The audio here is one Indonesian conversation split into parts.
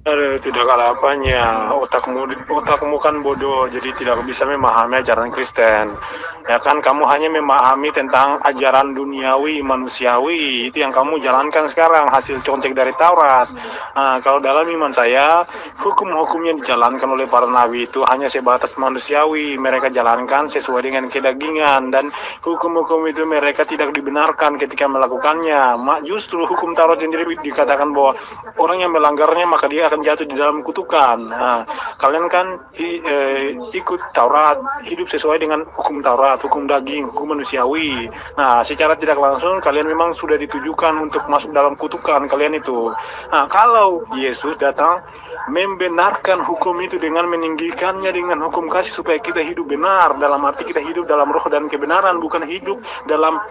Aduh, tidak ada apanya. Otakmu kan bodoh, jadi tidak bisa memahami ajaran Kristen. Ya kan, kamu hanya memahami tentang ajaran duniawi, manusiawi. Itu yang kamu jalankan sekarang, hasil contek dari Taurat. Nah, kalau dalam iman saya, hukum-hukum yang dijalankan oleh para nabi itu hanya sebatas manusiawi. Mereka jalankan sesuai dengan kedagingan, dan hukum-hukum itu mereka tidak dibenarkan ketika melakukannya. Justru hukum Taurat sendiri dikatakan bahwa orang yang melanggarnya maka dia akan jatuh di dalam kutukan. Nah, kalian kan ikut Taurat, hidup sesuai dengan hukum Taurat, hukum daging, hukum manusiawi. Nah, secara tidak langsung kalian memang sudah ditujukan untuk masuk dalam kutukan kalian itu. Nah, kalau Yesus datang membenarkan hukum itu dengan meninggikannya dengan hukum kasih supaya kita hidup benar, dalam arti kita hidup dalam roh dan kebenaran, bukan hidup dalam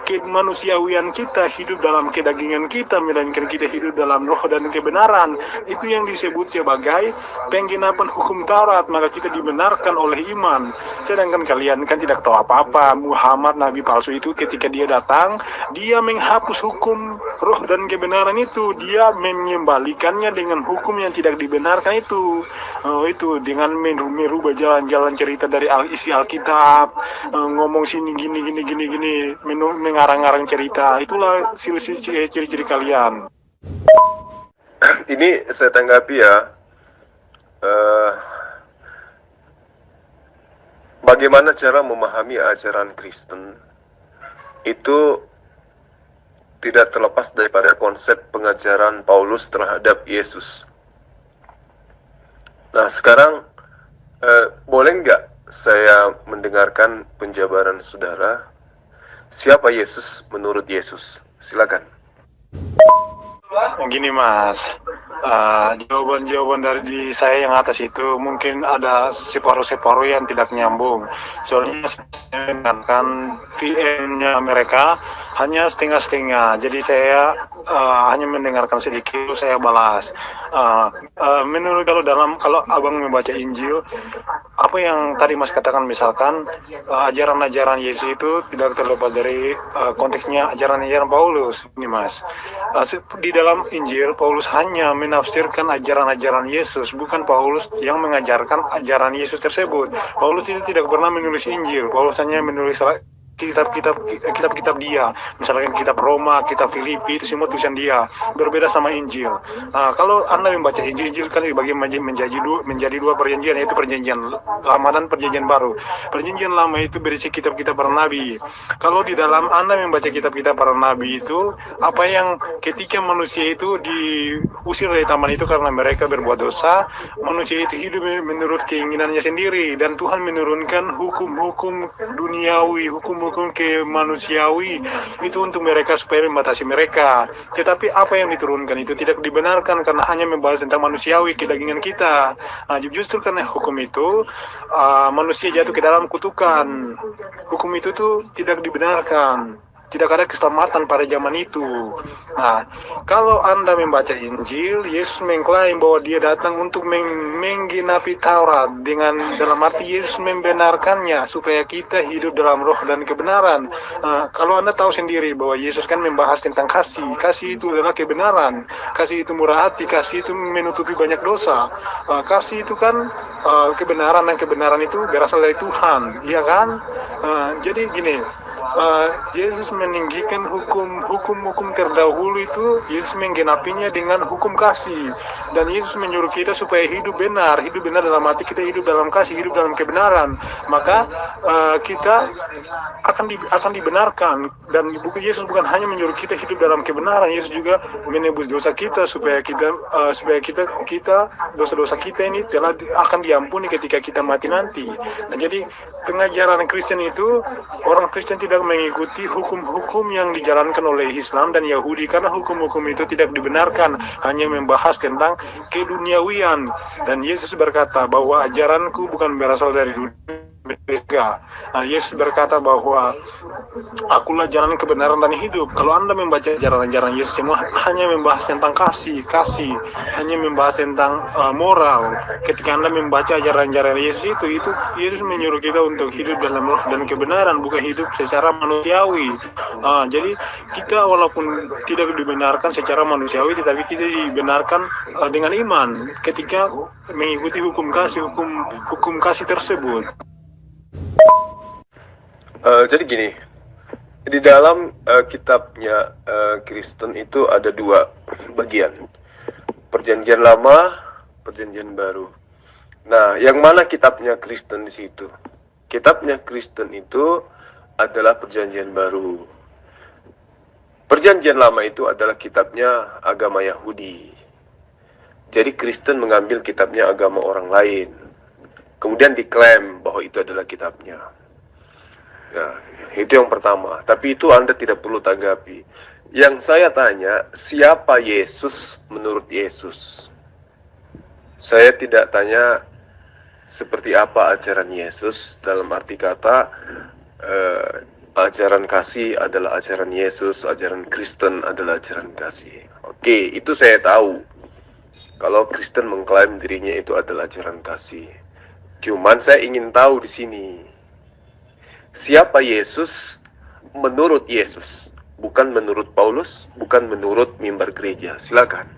kemanusiawian kita, hidup dalam kedagingan kita, melainkan kita hidup dalam roh dan kebenaran. Itu yang disebut sebagai penggenapan hukum Taurat, maka kita dibenarkan oleh iman. Sedangkan kalian kan tidak tahu apa-apa. Muhammad, nabi palsu itu, ketika dia datang, dia menghapus hukum roh dan kebenaran itu, dia mengembalikannya dengan hukum yang tidak dibenarkan itu. Itu dengan merubah jalan-jalan cerita dari isi Alkitab, ngomong sini gini, mengarang-arang cerita. Itulah ciri-ciri kalian. Ini saya tanggapi ya, bagaimana cara memahami ajaran Kristen itu tidak terlepas daripada konsep pengajaran Paulus terhadap Yesus. Nah, sekarang boleh nggak saya mendengarkan penjabaran saudara? Siapa Yesus menurut Yesus? Silakan. Gini Mas, jawaban-jawaban dari saya yang atas itu mungkin ada separuh-separuh yang tidak nyambung. Soalnya saya mendengarkan VM-nya mereka hanya setengah-setengah. Jadi saya hanya mendengarkan sedikit, saya balas. Menurut kalau abang membaca Injil, apa yang tadi Mas katakan, misalkan ajaran-ajaran Yesus itu tidak terlepas dari konteksnya ajaran-ajaran Paulus. Ini Mas, di dalam Injil Paulus hanya menafsirkan ajaran-ajaran Yesus, bukan Paulus yang mengajarkan ajaran Yesus tersebut. Paulus itu tidak pernah menulis Injil. Paulus hanya menulis kitab-kitab dia, misalkan kitab Roma, kitab Filipi, itu semua tulisan dia, berbeda sama Injil. Kalau Anda membaca Injil kan dibagi menjadi dua perjanjian, yaitu perjanjian lama dan perjanjian baru. Perjanjian lama itu berisi kitab-kitab para nabi. Kalau di dalam Anda membaca kitab-kitab para nabi itu, apa yang ketika manusia itu diusir dari taman itu karena mereka berbuat dosa, manusia itu hidup menurut keinginannya sendiri, dan Tuhan menurunkan hukum-hukum duniawi, hukum kemanusiawi itu untuk mereka supaya membatasi mereka. Tetapi apa yang diturunkan itu tidak dibenarkan karena hanya membahas tentang manusiawi, kedagingan kita. Justru karena hukum itu manusia jatuh ke dalam kutukan. Hukum itu tuh tidak dibenarkan. Tidak ada keselamatan pada zaman itu. Nah, kalau Anda membaca Injil, Yesus mengklaim bahwa dia datang untuk menggenapi Taurat, dengan dalam arti Yesus membenarkannya supaya kita hidup dalam roh dan kebenaran. Kalau Anda tahu sendiri bahwa Yesus kan membahas tentang kasih. Kasih itu adalah kebenaran. Kasih itu murah hati. Kasih itu menutupi banyak dosa. Kasih itu kan kebenaran, dan kebenaran itu berasal dari Tuhan, iya kan? Jadi gini, Yesus meninggikan hukum terdahulu itu, Yesus menggenapinya dengan hukum kasih, dan Yesus menyuruh kita supaya hidup benar dalam arti kita hidup dalam kasih, hidup dalam kebenaran, maka kita akan dibenarkan. Dan Yesus bukan hanya menyuruh kita hidup dalam kebenaran, Yesus juga menebus dosa kita supaya kita dosa-dosa kita ini akan diampuni ketika kita mati nanti. Nah, jadi pengajaran Kristen itu, orang Kristen tidak mengikuti hukum-hukum yang dijalankan oleh Islam dan Yahudi, karena hukum-hukum itu tidak dibenarkan, hanya membahas tentang keduniawian. Dan Yesus berkata bahwa ajaranku bukan berasal dari dunia, surga. Nah, Yesus berkata bahwa akulah jalan kebenaran dan hidup. Kalau Anda membaca ajaran-ajaran Yesus semua hanya membahas tentang kasih, hanya membahas tentang moral. Ketika Anda membaca ajaran-ajaran Yesus itu Yesus menyuruh kita untuk hidup dalam roh dan kebenaran, bukan hidup secara manusiawi. Jadi kita walaupun tidak dibenarkan secara manusiawi, tetapi kita dibenarkan dengan iman ketika mengikuti hukum kasih tersebut. Jadi gini, di dalam kitabnya Kristen itu ada dua bagian, Perjanjian Lama, Perjanjian Baru. Nah, yang mana kitabnya Kristen di situ? Kitabnya Kristen itu adalah Perjanjian Baru. Perjanjian Lama itu adalah kitabnya agama Yahudi. Jadi Kristen mengambil kitabnya agama orang lain, kemudian diklaim bahwa itu adalah kitabnya. Ya, itu yang pertama. Tapi itu Anda tidak perlu tanggapi. Yang saya tanya, siapa Yesus menurut Yesus? Saya tidak tanya seperti apa ajaran Yesus, dalam arti kata ajaran kasih adalah ajaran Yesus, ajaran Kristen adalah ajaran kasih. Oke, itu saya tahu. Kalau Kristen mengklaim dirinya itu adalah ajaran kasih. Cuman saya ingin tahu di sini, siapa Yesus menurut Yesus, bukan menurut Paulus, bukan menurut mimbar gereja. Silakan.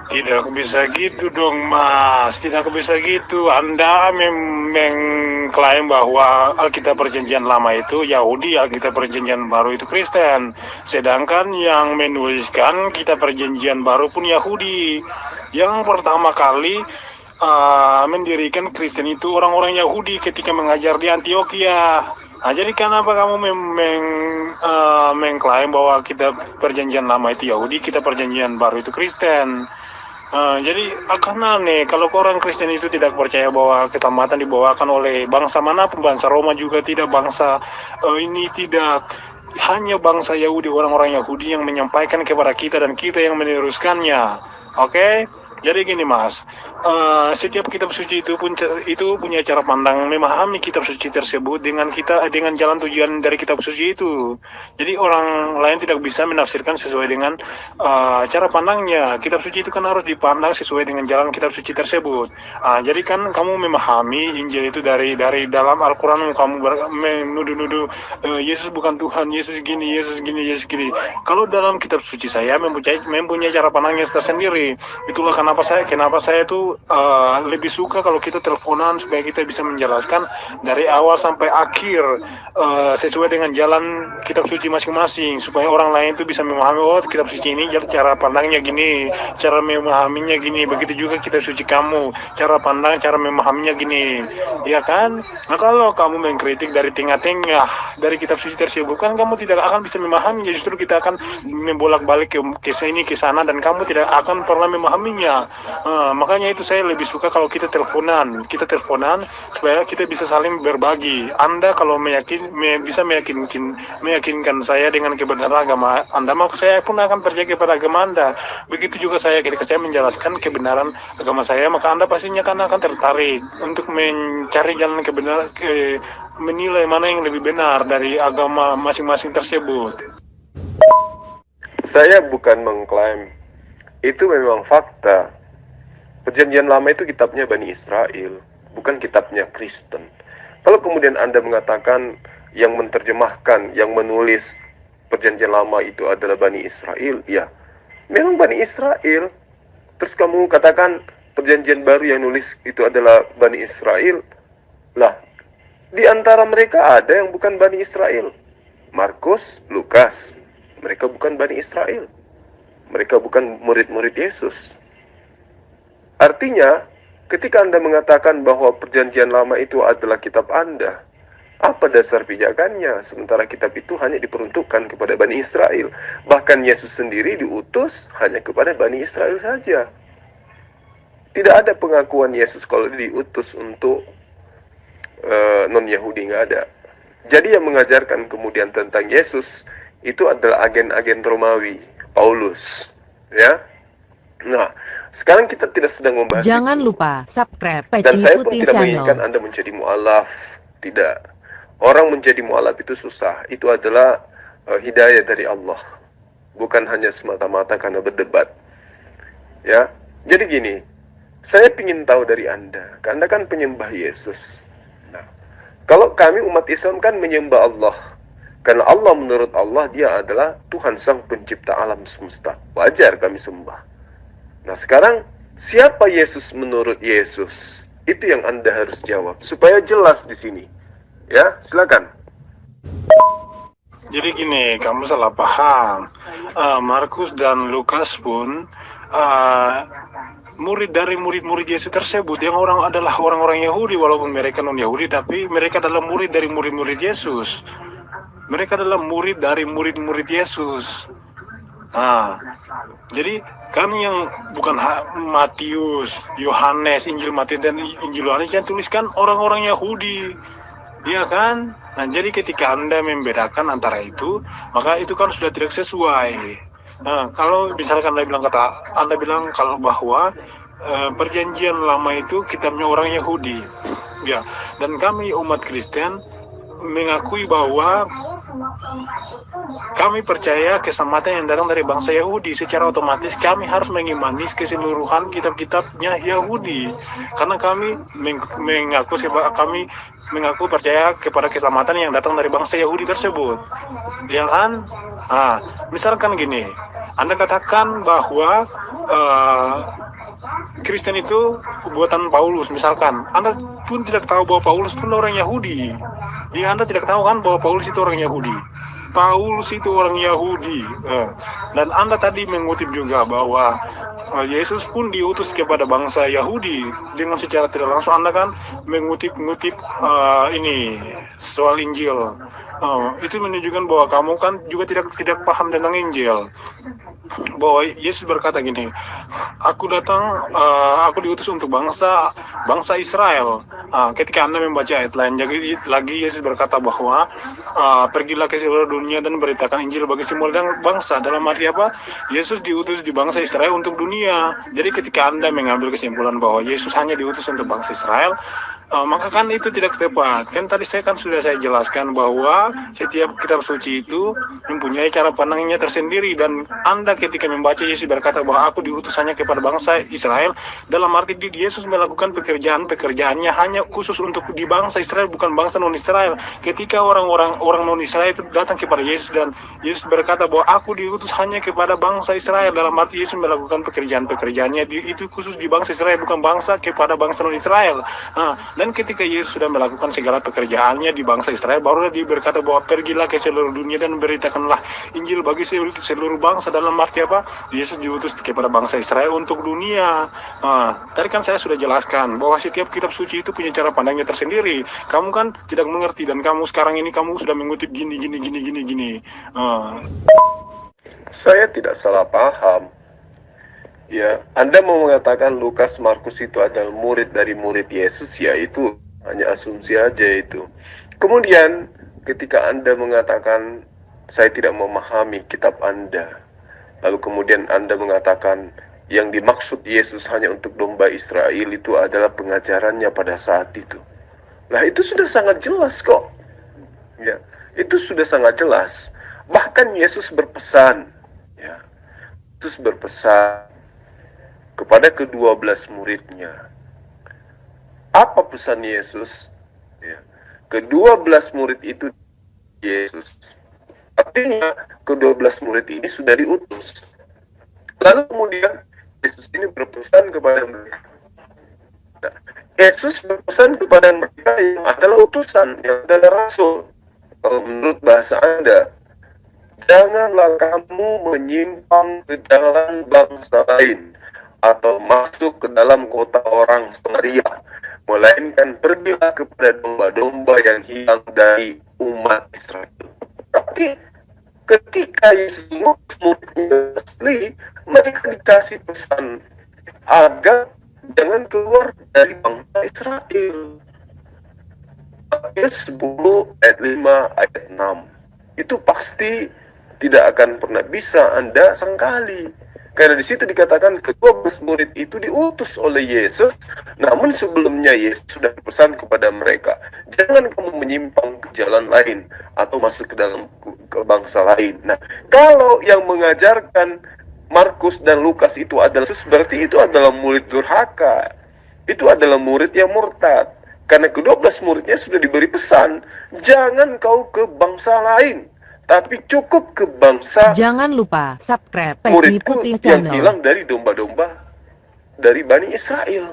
Tidak bisa gitu dong, Mas. Tidak bisa gitu. Anda mengklaim bahwa Alkitab Perjanjian Lama itu Yahudi, Alkitab Perjanjian Baru itu Kristen. Sedangkan yang menuliskan Kitab Perjanjian Baru pun Yahudi. Yang pertama kali mendirikan Kristen itu orang-orang Yahudi ketika mengajar di Antioquia. Nah, jadi kenapa kamu mengklaim bahwa Kitab Perjanjian Lama itu Yahudi, Kitab Perjanjian Baru itu Kristen? Jadi akan aneh kalau orang Kristen itu tidak percaya bahwa keselamatan dibawakan oleh bangsa manapun, bangsa Roma juga tidak, bangsa ini tidak, hanya bangsa Yahudi, orang-orang Yahudi yang menyampaikan kepada kita dan kita yang meneruskannya. Oke? Jadi gini, Mas, setiap kitab suci itu punya cara pandang memahami kitab suci tersebut dengan jalan tujuan dari kitab suci itu. Jadi orang lain tidak bisa menafsirkan sesuai dengan cara pandangnya. Kitab suci itu kan harus dipandang sesuai dengan jalan kitab suci tersebut. Jadi kan kamu memahami Injil itu dari dalam Al-Quran, kamu menuduh-nuduh Yesus bukan Tuhan, Yesus gini. Kalau dalam kitab suci saya mempunyai cara pandangnya tersendiri. Itulah kenapa saya tuh lebih suka kalau kita teleponan supaya kita bisa menjelaskan dari awal sampai akhir sesuai dengan jalan kitab suci masing-masing, supaya orang lain tuh bisa memahami, oh kitab suci ini cara pandangnya gini, cara memahaminya gini, begitu juga kitab suci kamu, cara pandang, cara memahaminya gini, ya kan? Nah, kalau kamu mengkritik dari tengah-tengah dari kitab suci tersebut, kan kamu tidak akan bisa memahaminya, justru kita akan membolak-balik ke sini ke sana dan kamu tidak akan pernah memahaminya. Makanya itu saya lebih suka kalau kita teleponan supaya kita bisa saling berbagi. Anda kalau bisa meyakinkan saya dengan kebenaran agama Anda, maka saya pun akan percaya kepada agama Anda. Begitu juga saya ketika saya menjelaskan kebenaran agama saya, maka Anda pastinya akan tertarik untuk mencari jalan kebenaran, menilai mana yang lebih benar dari agama masing-masing tersebut. Saya bukan mengklaim, itu memang fakta. Perjanjian Lama itu kitabnya Bani Israel, bukan kitabnya Kristen. Kalau kemudian Anda mengatakan yang menerjemahkan, yang menulis Perjanjian Lama itu adalah Bani Israel, ya, memang Bani Israel. Terus kamu katakan Perjanjian Baru yang nulis itu adalah Bani Israel. Lah, di antara mereka ada yang bukan Bani Israel. Markus, Lukas, mereka bukan Bani Israel. Mereka bukan murid-murid Yesus. Artinya, ketika Anda mengatakan bahwa Perjanjian Lama itu adalah kitab Anda, apa dasar pijakannya? Sementara kitab itu hanya diperuntukkan kepada Bani Israel. Bahkan Yesus sendiri diutus hanya kepada Bani Israel saja. Tidak ada pengakuan Yesus kalau diutus untuk non-Yahudi, nggak ada. Jadi yang mengajarkan kemudian tentang Yesus itu adalah agen-agen Romawi, Paulus, ya. Nah, sekarang kita tidak sedang membahas Jangan itu. lupa subscribe Dan saya pun Putih tidak menginginkan Channel. Anda menjadi mu'alaf. Tidak. Orang menjadi mu'alaf itu susah. Itu adalah hidayah dari Allah. Bukan hanya semata-mata karena berdebat. Ya. Jadi gini, saya ingin tahu dari Anda. Anda kan penyembah Yesus. Nah, kalau kami umat Islam kan menyembah Allah. Karena Allah, menurut Allah, dia adalah Tuhan Sang Pencipta alam semesta. Wajar kami sembah. Nah, sekarang siapa Yesus menurut Yesus? Itu yang Anda harus jawab supaya jelas di sini. Ya, silakan. Jadi gini, kamu salah paham. Markus dan Lukas pun murid dari murid-murid Yesus tersebut yang adalah orang-orang Yahudi, walaupun mereka non-Yahudi, tapi mereka adalah murid dari murid-murid Yesus. Mereka adalah murid dari murid-murid Yesus. Nah, jadi kami yang bukan Matius, Yohanes, Injil Matius dan Injil Yohanes yang tuliskan orang-orang Yahudi, iya kan? Nah, jadi ketika Anda membedakan antara itu, maka itu kan sudah tidak sesuai. Nah, kalau misalkan Anda bilang kalau bahwa perjanjian lama itu kitabnya orang Yahudi, ya, dan kami umat Kristen mengakui bahwa kami percaya keselamatan yang datang dari bangsa Yahudi. Secara otomatis kami harus mengimani keseluruhan kitab-kitabnya Yahudi, karena kami mengaku percaya kepada keselamatan yang datang dari bangsa Yahudi tersebut, ya kan? Nah, misalkan gini, Anda katakan bahwa Kristen itu buatan Paulus, misalkan Anda pun tidak tahu bahwa Paulus pun orang Yahudi. Ya, Anda tidak tahu kan bahwa Paulus itu orang Yahudi. Paulus itu orang Yahudi. Dan Anda tadi mengutip juga bahwa Yesus pun diutus kepada bangsa Yahudi. Dengan secara tidak langsung Anda kan mengutip ini soal Injil. Itu menunjukkan bahwa kamu kan juga tidak paham tentang Injil. Bahwa Yesus berkata gini, aku diutus untuk bangsa Israel. Ketika Anda membaca ayat lain lagi Yesus berkata bahwa pergilah ke seluruh dunia dan beritakan Injil bagi semua bangsa. Dalam arti apa? Yesus diutus di bangsa Israel untuk dunia. Jadi ketika Anda mengambil kesimpulan bahwa Yesus hanya diutus untuk bangsa Israel, maka kan itu tidak tepat. Kan tadi sudah saya jelaskan bahwa setiap kitab suci itu mempunyai cara pandangnya tersendiri, dan Anda ketika membaca Yesus berkata bahwa aku diutus hanya kepada bangsa Israel, dalam arti Yesus melakukan pekerjaannya hanya khusus untuk di bangsa Israel, bukan bangsa non-Israel. Ketika orang non-Israel itu datang kepada Yesus dan Yesus berkata bahwa aku diutus hanya kepada bangsa Israel, dalam arti Yesus melakukan pekerjaannya itu khusus di bangsa Israel, bukan bangsa kepada bangsa non-Israel. Dan ketika Yesus sudah melakukan segala pekerjaannya di bangsa Israel, barulah dia berkata bahwa pergilah ke seluruh dunia dan beritakanlah Injil bagi seluruh bangsa. Dalam arti apa? Yesus diutus kepada bangsa Israel untuk dunia. Tadi kan saya sudah jelaskan bahwa setiap kitab suci itu punya cara pandangnya tersendiri. Kamu kan tidak mengerti, dan kamu sekarang ini kamu sudah mengutip gini. Saya tidak salah paham. Ya, Anda mau mengatakan Lukas, Markus itu adalah murid dari murid Yesus, ya itu hanya asumsi aja itu. Kemudian ketika Anda mengatakan saya tidak memahami kitab Anda, lalu kemudian Anda mengatakan yang dimaksud Yesus hanya untuk domba Israel itu adalah pengajarannya pada saat itu. Nah, itu sudah sangat jelas kok. Ya, itu sudah sangat jelas. Bahkan Yesus berpesan, ya, Yesus berpesan kepada ke-12 muridnya. Apa pesan Yesus? Ya. Ke-12 murid itu Yesus. Artinya ke-12 murid ini sudah diutus. Lalu kemudian Yesus ini berpesan kepada mereka. Nah, Yesus berpesan kepada mereka yang adalah utusan, yang adalah rasul. Kalau menurut bahasa Anda, janganlah kamu menyimpang ke jalan bangsa lain atau masuk ke dalam kota orang Samaria, melainkan pergilah kepada domba-domba yang hilang dari umat Israel. Tapi ketika Yesus murid asli, mereka dikasih pesan agar jangan keluar dari bangsa Israel. Matius 10 ayat 5 ayat 6. Itu pasti tidak akan pernah bisa Anda sangkali. Karena di situ dikatakan ke-12 murid itu diutus oleh Yesus, namun sebelumnya Yesus sudah berpesan kepada mereka, jangan kamu menyimpang ke jalan lain atau masuk ke dalam ke bangsa lain. Nah, kalau yang mengajarkan Markus dan Lukas itu adalah Yesus, berarti itu adalah murid durhaka. Itu adalah murid yang murtad. Karena ke-12 muridnya sudah diberi pesan, jangan kau ke bangsa lain, tapi cukup ke bangsa. Jangan lupa subscribe Peci Muridku Putih yang Channel. hilang dari domba-domba dari Bani Israel.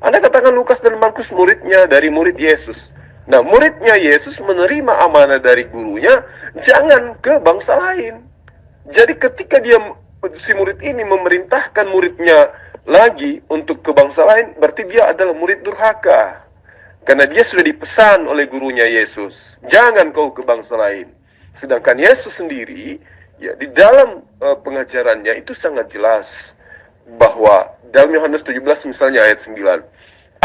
Anda katakan Lukas dan Markus muridnya dari murid Yesus. Nah, muridnya Yesus menerima amanah dari gurunya, jangan ke bangsa lain. Jadi ketika si murid ini memerintahkan muridnya lagi untuk ke bangsa lain, berarti dia adalah murid durhaka. Karena dia sudah dipesan oleh gurunya Yesus, jangan kau ke bangsa lain. Sedangkan Yesus sendiri, ya di dalam pengajarannya itu sangat jelas bahwa dalam Yohanes 17 misalnya ayat 9,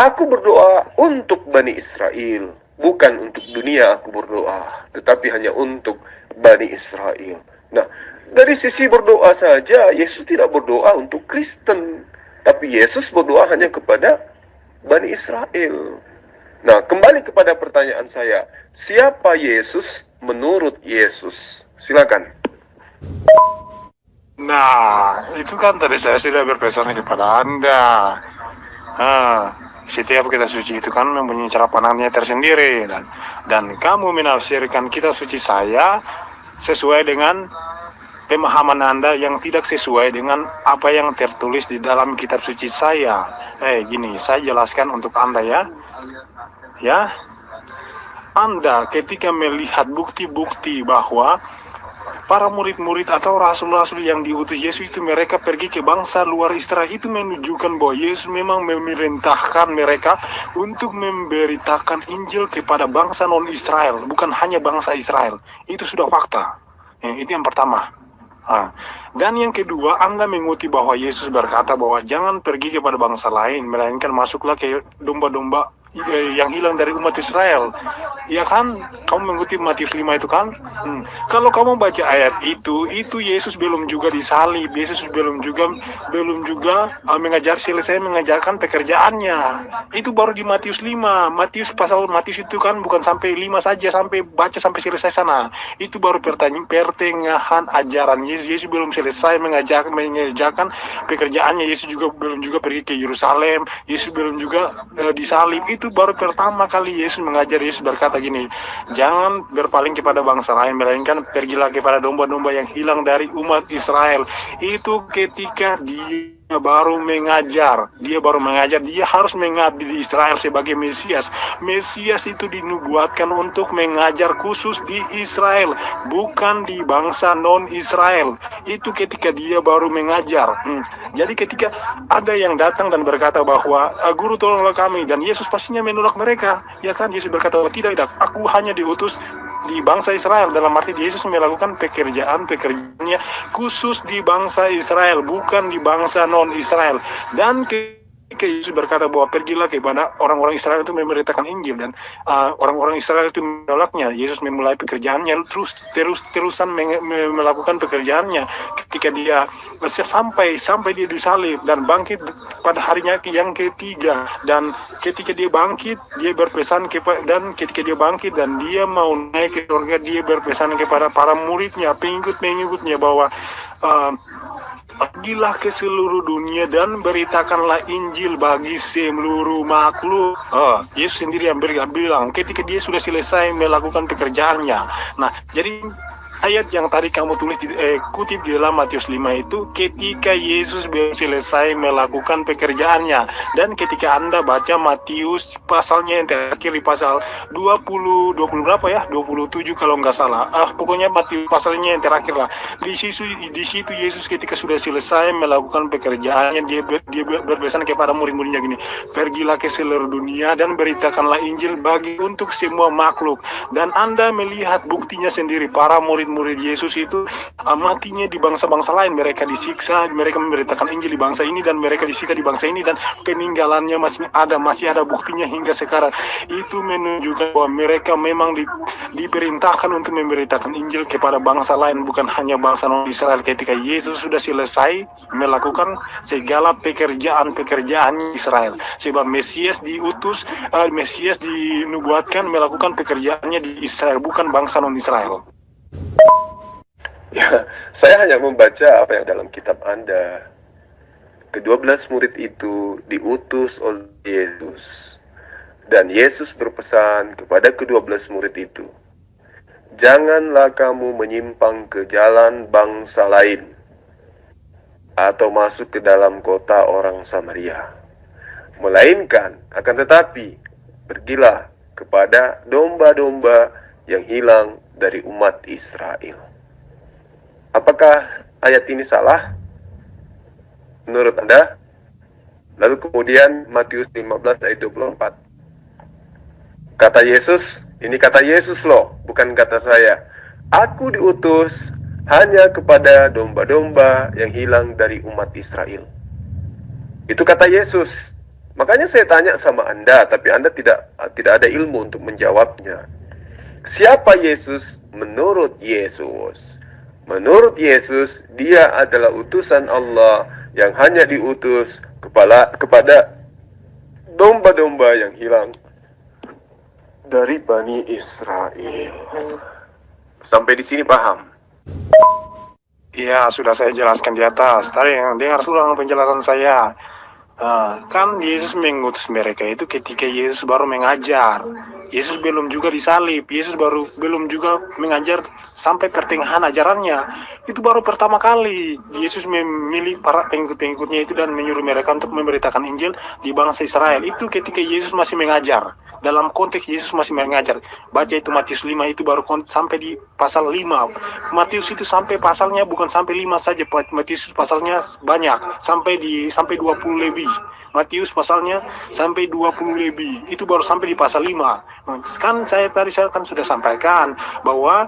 aku berdoa untuk Bani Israel, bukan untuk dunia aku berdoa, tetapi hanya untuk Bani Israel. Nah, dari sisi berdoa saja, Yesus tidak berdoa untuk Kristen, tapi Yesus berdoa hanya kepada Bani Israel. Nah, kembali kepada pertanyaan saya, siapa Yesus menurut Yesus? Silakan. Nah, itu kan tadi saya sudah berpesan kepada Anda. Setiap kita suci itu kan mempunyai cara pandangnya tersendiri, dan kamu menafsirkan kita suci saya sesuai dengan pemahaman Anda yang tidak sesuai dengan apa yang tertulis di dalam kitab suci saya. Gini, saya jelaskan untuk Anda ya. Anda ketika melihat bukti-bukti bahwa para murid-murid atau rasul-rasul yang diutus Yesus itu mereka pergi ke bangsa luar Israel, itu menunjukkan bahwa Yesus memang memerintahkan mereka untuk memberitakan Injil kepada bangsa non-Israel, bukan hanya bangsa Israel. Itu sudah fakta. Itu yang pertama. Dan yang kedua, Anda mengutip bahwa Yesus berkata bahwa jangan pergi kepada bangsa lain, melainkan masuklah ke domba-domba yang hilang dari umat Israel. Ya kan, kamu mengutip Matius 5 itu kan. Kalau kamu baca ayat itu Yesus belum juga disalib, Yesus belum juga selesai mengajarkan pekerjaannya. Itu baru di Matius 5. Matius itu kan bukan sampai 5 saja, sampai baca sampai selesai sana. Itu baru pertengahan ajaran Yesus. Yesus belum selesai mengajarkan pekerjaannya. Yesus juga belum juga pergi ke Yerusalem. Yesus belum juga disalib. Itu baru pertama kali Yesus mengajar. Yesus berkata gini, jangan berpaling kepada bangsa lain, melainkan pergilah kepada domba-domba yang hilang dari umat Israel. Itu ketika dia baru mengajar, dia harus mengabdi di Israel sebagai Mesias. Mesias itu dinubuatkan untuk mengajar khusus di Israel, bukan di bangsa non-Israel. Itu ketika dia baru mengajar. Jadi ketika ada yang datang dan berkata bahwa guru tolonglah kami, dan Yesus pastinya menolak mereka. Ya kan, Yesus berkata bahwa tidak, aku hanya diutus di bangsa Israel. Dalam arti Yesus melakukan pekerjaannya khusus di bangsa Israel, bukan di bangsa non-Israel. Dan ketika Yesus berkata bahwa pergilah kepada orang-orang Israel itu memberitakan Injil, dan orang-orang Israel itu menolaknya, Yesus memulai pekerjaannya terus-terusan melakukan pekerjaannya ketika dia sampai dia disalib dan bangkit pada harinya yang ketiga. Dan ketika dia bangkit, dia berpesan dan ketika dia bangkit dan dia mau naik ke surga, dia berpesan kepada para muridnya, pengikut-pengikutnya bahwa pergilah ke seluruh dunia dan beritakanlah Injil bagi seluruh makhluk. Yesus sendiri yang bilang ketika dia sudah selesai melakukan pekerjaannya. Nah, jadi ayat yang tadi kamu tulis kutip di dalam Matius 5 itu ketika Yesus belum selesai melakukan pekerjaannya. Dan ketika Anda baca Matius pasalnya yang terakhir di pasal 20 berapa ya? 27 kalau nggak salah. Pokoknya Matius pasalnya yang terakhir lah. Di situ Yesus ketika sudah selesai melakukan pekerjaannya, dia berpesan kepada murid-muridnya gini, pergilah ke seluruh dunia dan beritakanlah Injil untuk semua makhluk. Dan Anda melihat buktinya sendiri, para murid murid-murid Yesus itu matinya di bangsa-bangsa lain. Mereka disiksa, mereka memberitakan Injil di bangsa ini, dan mereka disiksa di bangsa ini, dan peninggalannya masih ada buktinya hingga sekarang. Itu menunjukkan bahwa mereka memang diperintahkan untuk memberitakan Injil kepada bangsa lain, bukan hanya bangsa non-Israel. Ketika Yesus sudah selesai melakukan segala pekerjaan Israel, sebab Mesias diutus, Mesias dinubuatkan melakukan pekerjaannya di Israel, bukan bangsa non-Israel. Ya, saya hanya membaca apa yang dalam kitab Anda. Ke-12 murid itu diutus oleh Yesus. Dan Yesus berpesan kepada ke-12 murid itu, janganlah kamu menyimpang ke jalan bangsa lain atau masuk ke dalam kota orang Samaria. Melainkan, akan tetapi, pergilah kepada domba-domba yang hilang dari umat Israel. Apakah ayat ini salah menurut Anda? Lalu kemudian Matius 15 ayat 24. Kata Yesus, ini kata Yesus loh, bukan kata saya. Aku diutus hanya kepada domba-domba yang hilang dari umat Israel. Itu kata Yesus. Makanya saya tanya sama Anda, tapi Anda tidak ada ilmu untuk menjawabnya. Siapa Yesus menurut Yesus? Menurut Yesus, dia adalah utusan Allah yang hanya diutus kepada domba-domba yang hilang dari Bani Israel. Sampai di sini paham? Ya, sudah saya jelaskan di atas. Tadi dengar ulang penjelasan saya. Kan Yesus mengutus mereka itu ketika Yesus baru mengajar. Yesus belum juga disalib. Yesus belum juga mengajar sampai pertengahan ajarannya. Itu baru pertama kali Yesus memilih para pengikut-pengikutnya itu dan menyuruh mereka untuk memberitakan Injil di bangsa Israel. Itu ketika Yesus masih mengajar. Dalam konteks Yesus masih mengajar. Baca itu Matius 5, itu baru sampai di pasal 5. Matius itu sampai pasalnya bukan sampai 5 saja. Matius pasalnya banyak, sampai 20 lebih. Matius pasalnya sampai 20 lebih. Itu baru sampai di pasal 5. Kan saya kan sudah sampaikan bahwa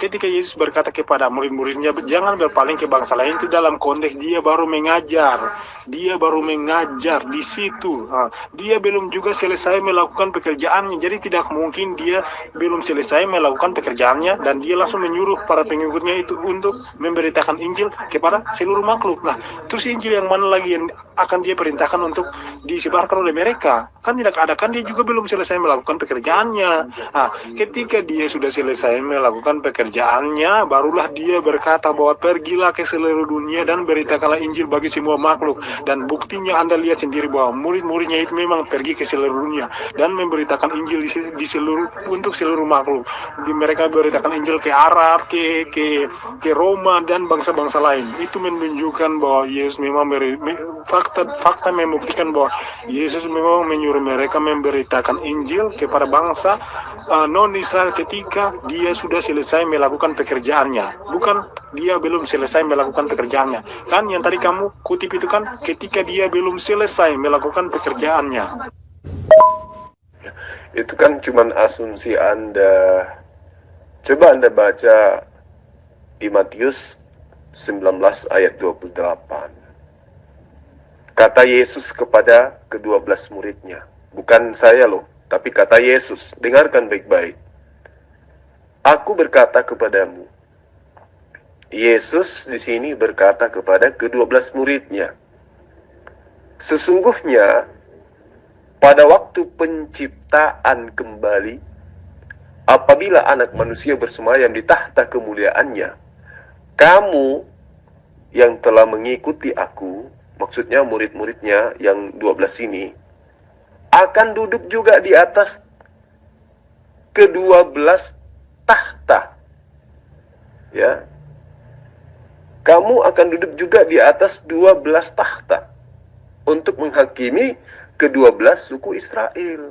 ketika Yesus berkata kepada murid-muridnya, jangan berpaling ke bangsa lain, itu dalam konteks dia baru mengajar. Dia baru mengajar di situ. Dia belum juga selesai melakukan pekerjaannya. Jadi tidak mungkin dia belum selesai melakukan pekerjaannya dan dia langsung menyuruh para pengikutnya itu untuk memberitakan Injil kepada seluruh makhluk. Nah, terus Injil yang mana lagi yang akan dia perintahkan untuk disebarkan oleh mereka? Kan tidak ada, kan dia juga belum selesai melakukan pekerjaannya. Nah, ketika dia sudah selesai melakukan pekerjaannya, barulah dia berkata bahwa pergilah ke seluruh dunia dan beritakanlah Injil bagi semua makhluk. Dan buktinya Anda lihat sendiri bahwa murid-muridnya itu memang pergi ke seluruh dunia dan memberitakan Injil untuk seluruh makhluk. Mereka beritakan Injil ke Arab, ke Roma dan bangsa-bangsa lain. Itu menunjukkan bahwa Yesus memang fakta membuktikan bahwa Yesus memang menyuruh mereka memberitakan Injil kepada bangsa non-Israel ketika dia sudah selesai melakukan pekerjaannya. Bukan dia belum selesai melakukan pekerjaannya. Kan yang tadi kamu kutip itu kan ketika dia belum selesai melakukan pekerjaannya. Itu kan cuma asumsi Anda. Coba Anda baca di Matius 19 ayat 28. Kata Yesus kepada ke-12 muridnya. Bukan saya loh, tapi kata Yesus. Dengarkan baik-baik. Aku berkata kepadamu. Yesus di sini berkata kepada ke-12 muridnya. Sesungguhnya pada waktu penciptaan kembali, apabila anak manusia bersemayam di tahta kemuliaannya, kamu yang telah mengikuti aku, maksudnya murid-muridnya yang 12 ini, akan duduk juga di atas ke-12 tahta. Ya. Kamu akan duduk juga di atas 12 tahta untuk menghakimi ke-12 suku Israel.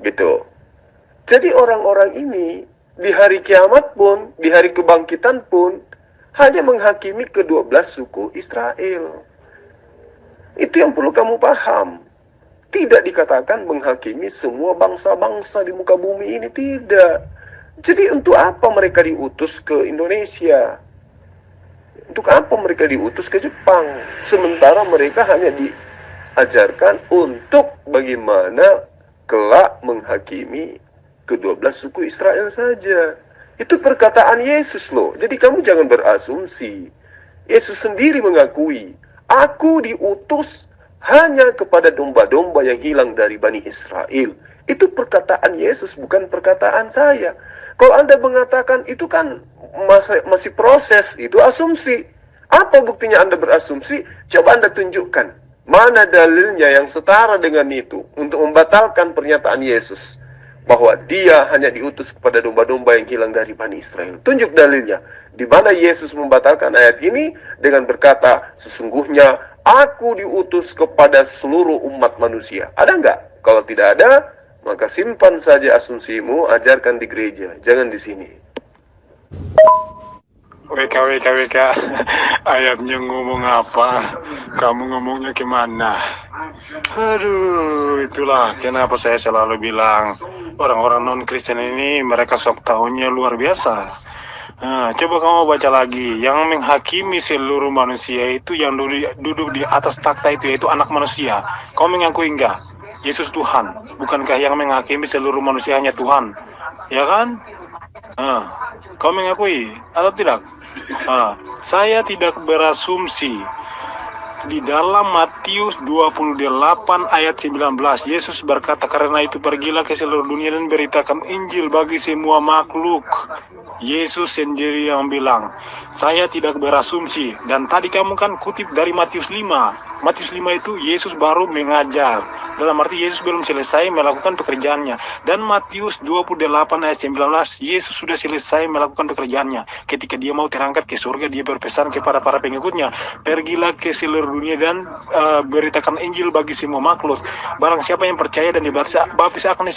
Gitu. Jadi orang-orang ini di hari kiamat pun, di hari kebangkitan pun hanya menghakimi ke-12 suku Israel. Itu yang perlu kamu paham. Tidak dikatakan menghakimi semua bangsa-bangsa di muka bumi ini, tidak. Jadi untuk apa mereka diutus ke Indonesia? Untuk apa mereka diutus ke Jepang? Sementara mereka hanya diajarkan untuk bagaimana kelak menghakimi ke-12 suku Israel saja. Itu perkataan Yesus loh. Jadi kamu jangan berasumsi. Yesus sendiri mengakui, aku diutus hanya kepada domba-domba yang hilang dari Bani Israel. Itu perkataan Yesus, bukan perkataan saya. Kalau Anda mengatakan itu kan masih proses, itu asumsi. Apa buktinya Anda berasumsi? Coba Anda tunjukkan. Mana dalilnya yang setara dengan itu untuk membatalkan pernyataan Yesus bahwa dia hanya diutus kepada domba-domba yang hilang dari Bani Israel. Tunjuk dalilnya. Di mana Yesus membatalkan ayat ini dengan berkata, sesungguhnya aku diutus kepada seluruh umat manusia. Ada nggak? Kalau tidak ada, maka simpan saja asumsimu, ajarkan di gereja, jangan di sini. WK, ayatnya ngomong apa? Kamu ngomongnya gimana? Aduh, itulah kenapa saya selalu bilang orang-orang non-Kristen ini mereka sok tahunya luar biasa. Nah, coba kamu baca lagi, yang menghakimi seluruh manusia itu yang duduk di atas takhta itu yaitu anak manusia. Kau mengakui enggak? Yesus Tuhan, bukankah yang menghakimi seluruh manusia hanya Tuhan? Ya kan? Kau mengakui atau tidak? Saya tidak berasumsi. Di dalam Matius 28 ayat 19, Yesus berkata, karena itu pergilah ke seluruh dunia dan beritakan Injil bagi semua makhluk. Yesus sendiri yang bilang, saya tidak berasumsi. Dan tadi kamu kan kutip dari Matius 5. Matius 5 itu Yesus baru mengajar. Dalam arti Yesus belum selesai melakukan pekerjaannya. Dan Matius 28 ayat 19, Yesus sudah selesai melakukan pekerjaannya. Ketika dia mau terangkat ke surga, dia berpesan kepada para pengikutnya, pergilah ke seluruh dunia dan beritakan Injil bagi semua makhluk. Barang siapa yang percaya dan dibaptis akan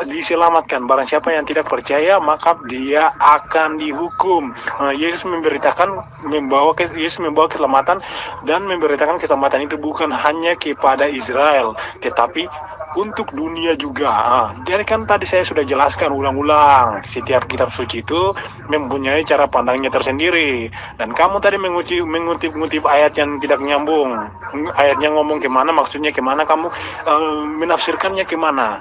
diselamatkan. Barang siapa yang tidak percaya, maka dia akan dihukum. Yesus membawa keselamatan, dan memberitakan keselamatan itu bukan hanya kepada Israel, tetapi untuk dunia juga. Jadi kan tadi saya sudah jelaskan ulang-ulang, setiap kitab suci itu mempunyai cara pandangnya tersendiri. Dan kamu tadi mengutip ayat yang tidak nyambung. Ayatnya ngomong kemana, maksudnya kemana, kamu menafsirkannya kemana.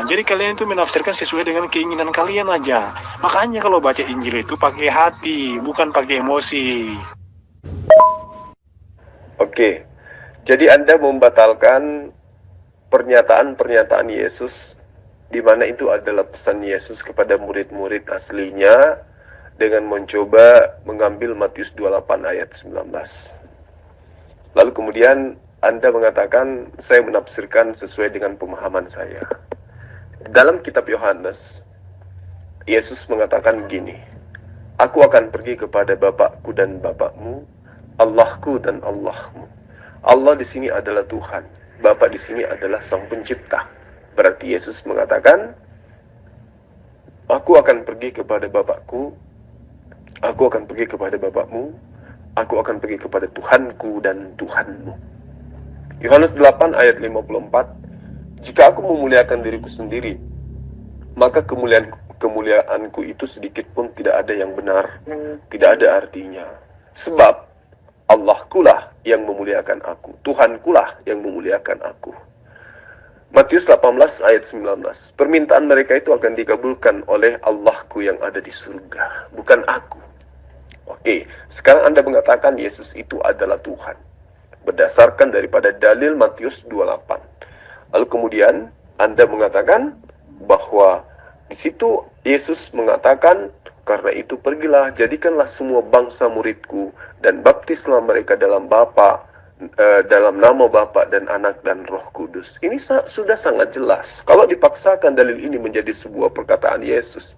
Jadi kalian itu menafsirkan sesuai dengan keinginan kalian aja. Makanya kalau baca Injil itu pakai hati, bukan pakai emosi. Oke, jadi Anda membatalkan pernyataan-pernyataan Yesus, di mana itu adalah pesan Yesus kepada murid-murid aslinya, dengan mencoba mengambil Matius 28 ayat 19. Lalu kemudian Anda mengatakan, saya menafsirkan sesuai dengan pemahaman saya. Dalam kitab Yohanes, Yesus mengatakan begini, aku akan pergi kepada Bapakku dan Bapakmu, Allahku dan Allahmu. Allah di sini adalah Tuhan, Bapa di sini adalah Sang Pencipta. Berarti Yesus mengatakan, aku akan pergi kepada Bapakku, aku akan pergi kepada Bapakmu, aku akan pergi kepada Tuhanku dan Tuhanmu. Yohanes 8 ayat 54, jika aku memuliakan diriku sendiri, maka kemuliaanku itu sedikit pun tidak ada yang benar, tidak ada artinya. Sebab Allahkulah yang memuliakan aku, Tuhankulah yang memuliakan aku. Matius 18 ayat 19, permintaan mereka itu akan dikabulkan oleh Allahku yang ada di surga, bukan aku. Oke, sekarang Anda mengatakan Yesus itu adalah Tuhan, berdasarkan daripada dalil Matius 28. Lalu kemudian Anda mengatakan bahwa di situ Yesus mengatakan, karena itu pergilah, jadikanlah semua bangsa muridku, dan baptislah mereka dalam nama Bapa dan Anak dan Roh Kudus. Ini sudah sangat jelas. Kalau dipaksakan dalil ini menjadi sebuah perkataan Yesus,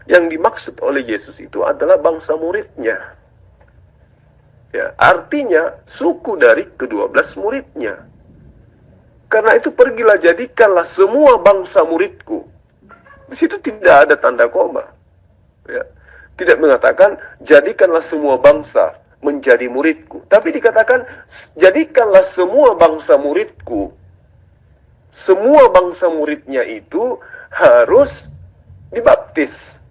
yang dimaksud oleh Yesus itu adalah bangsa muridnya. Ya, artinya suku dari ke-12 muridnya. Karena itu pergilah, jadikanlah semua bangsa muridku. Di situ tidak ada tanda koma. Ya. Tidak mengatakan jadikanlah semua bangsa menjadi muridku, tapi dikatakan jadikanlah semua bangsa muridku. Semua bangsa muridnya itu harus dibaptis.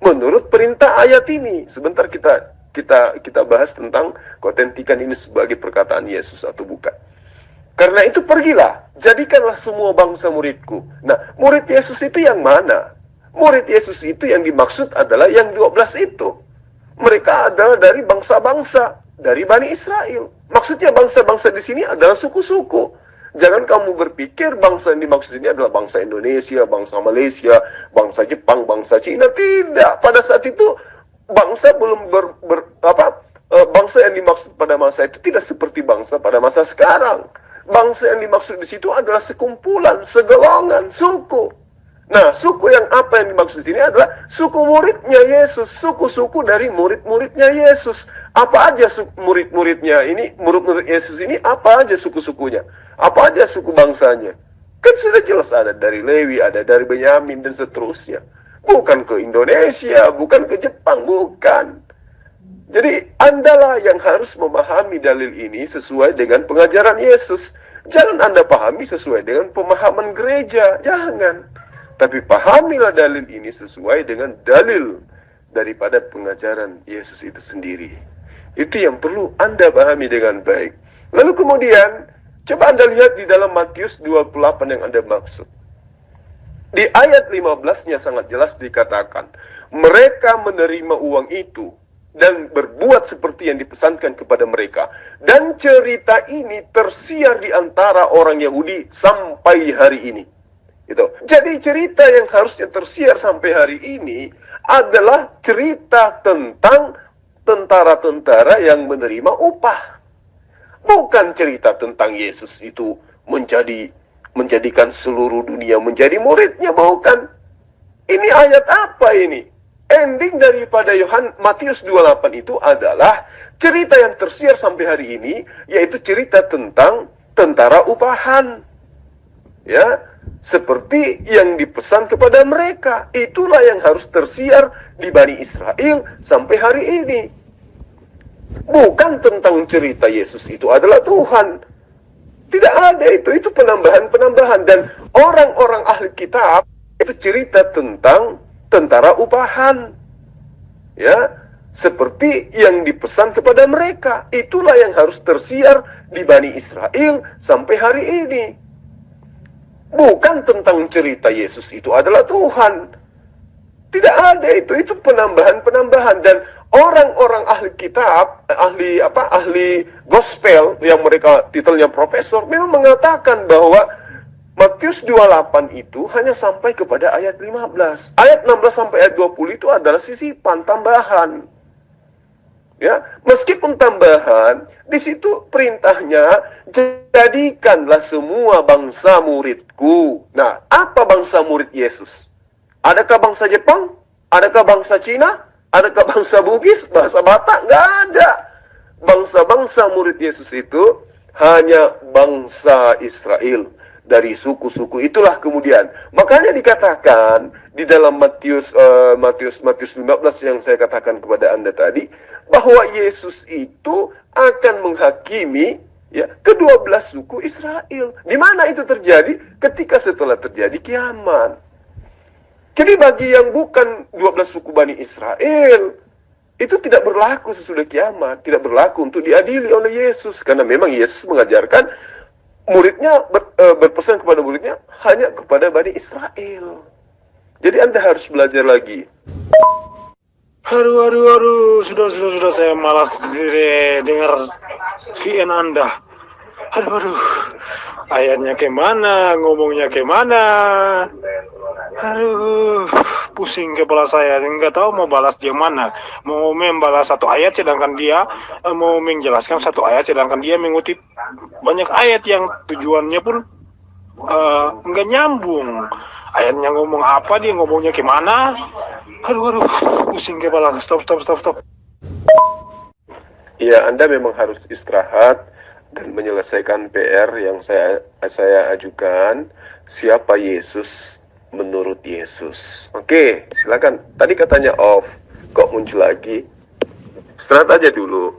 menurut perintah ayat ini. Sebentar kita bahas tentang keautentikan ini sebagai perkataan Yesus atau bukan. Karena itu pergilah, jadikanlah semua bangsa muridku. Nah, murid Yesus itu yang mana? Murid Yesus itu yang dimaksud adalah yang 12 itu. Mereka adalah dari bangsa-bangsa, dari Bani Israel. Maksudnya bangsa-bangsa di sini adalah suku-suku. Jangan kamu berpikir bangsa yang dimaksud ini adalah bangsa Indonesia, bangsa Malaysia, bangsa Jepang, bangsa Cina. Tidak. Pada saat itu bangsa belum bangsa yang dimaksud pada masa itu tidak seperti bangsa pada masa sekarang. Bangsa yang dimaksud di situ adalah sekumpulan, segolongan, suku. Nah, suku yang apa yang dimaksud ini adalah suku muridnya Yesus, suku-suku dari murid-muridnya Yesus. Apa aja murid-muridnya ini, murid-murid Yesus ini, apa aja suku-sukunya? Apa aja suku bangsanya? Kan sudah jelas ada dari Lewi, ada dari Benyamin, dan seterusnya. Bukan ke Indonesia, bukan ke Jepang, bukan. Jadi, Andalah yang harus memahami dalil ini sesuai dengan pengajaran Yesus. Jangan Anda pahami sesuai dengan pemahaman gereja, jangan. Tapi pahamilah dalil ini sesuai dengan dalil daripada pengajaran Yesus itu sendiri. Itu yang perlu Anda pahami dengan baik. Lalu kemudian, coba Anda lihat di dalam Matius 28 yang Anda maksud. Di ayat 15-nya sangat jelas dikatakan, mereka menerima uang itu dan berbuat seperti yang dipesankan kepada mereka. Dan cerita ini tersiar di antara orang Yahudi sampai hari ini. Gitu. Jadi cerita yang harusnya tersiar sampai hari ini adalah cerita tentang tentara-tentara yang menerima upah. Bukan cerita tentang Yesus itu menjadikan seluruh dunia menjadi muridnya, bukan. Ini ayat apa ini? Ending daripada Matius 28 itu adalah cerita yang tersiar sampai hari ini, yaitu cerita tentang tentara upahan. Ya, seperti yang dipesan kepada mereka. Itulah yang harus tersiar di Bani Israel sampai hari ini. Bukan tentang cerita Yesus itu adalah Tuhan. Tidak ada itu penambahan-penambahan. Dan orang-orang ahli kitab itu cerita tentang tentara upahan. Ya, seperti yang dipesan kepada mereka. Itulah yang harus tersiar di Bani Israel sampai hari ini. Bukan tentang cerita Yesus itu adalah Tuhan. Tidak ada itu penambahan-penambahan. Dan orang-orang ahli kitab, ahli gospel yang mereka titelnya profesor, memang mengatakan bahwa Matius 28 itu hanya sampai kepada ayat 15. Ayat 16 sampai ayat 20 itu adalah sisipan tambahan. Ya, meskipun tambahan, di situ perintahnya, jadikanlah semua bangsa muridku. Nah, apa bangsa murid Yesus? Adakah bangsa Jepang? Adakah bangsa Cina? Adakah bangsa Bugis? Bangsa Batak? Nggak ada. Bangsa-bangsa murid Yesus itu hanya bangsa Israel. Dari suku-suku itulah kemudian. Makanya dikatakan di dalam Matius 15 yang saya katakan kepada Anda tadi, bahwa Yesus itu akan menghakimi ya ke-12 suku Israel. Di mana itu terjadi? Ketika setelah terjadi kiamat. Jadi bagi yang bukan 12 suku Bani Israel, itu tidak berlaku sesudah kiamat, tidak berlaku untuk diadili oleh Yesus. Karena memang Yesus mengajarkan muridnya berpesan kepada muridnya hanya kepada Bani Israel. Jadi Anda harus belajar lagi. Aduh, sudah saya malas dengar VN Anda. Aduh, ayatnya kemana, ngomongnya kemana. Aduh, pusing kepala saya, nggak tahu mau balas dia mana. Mau membalas satu ayat sedangkan dia mau menjelaskan satu ayat sedangkan dia mengutip banyak ayat yang tujuannya pun nggak nyambung. Ayatnya ngomong apa, dia ngomongnya kemana. Aduh, pusing kepala. Stop. Ya, Anda memang harus istirahat dan menyelesaikan PR yang saya ajukan. Siapa Yesus menurut Yesus? Oke, silakan. Tadi katanya off, kok muncul lagi? Istirahat aja dulu.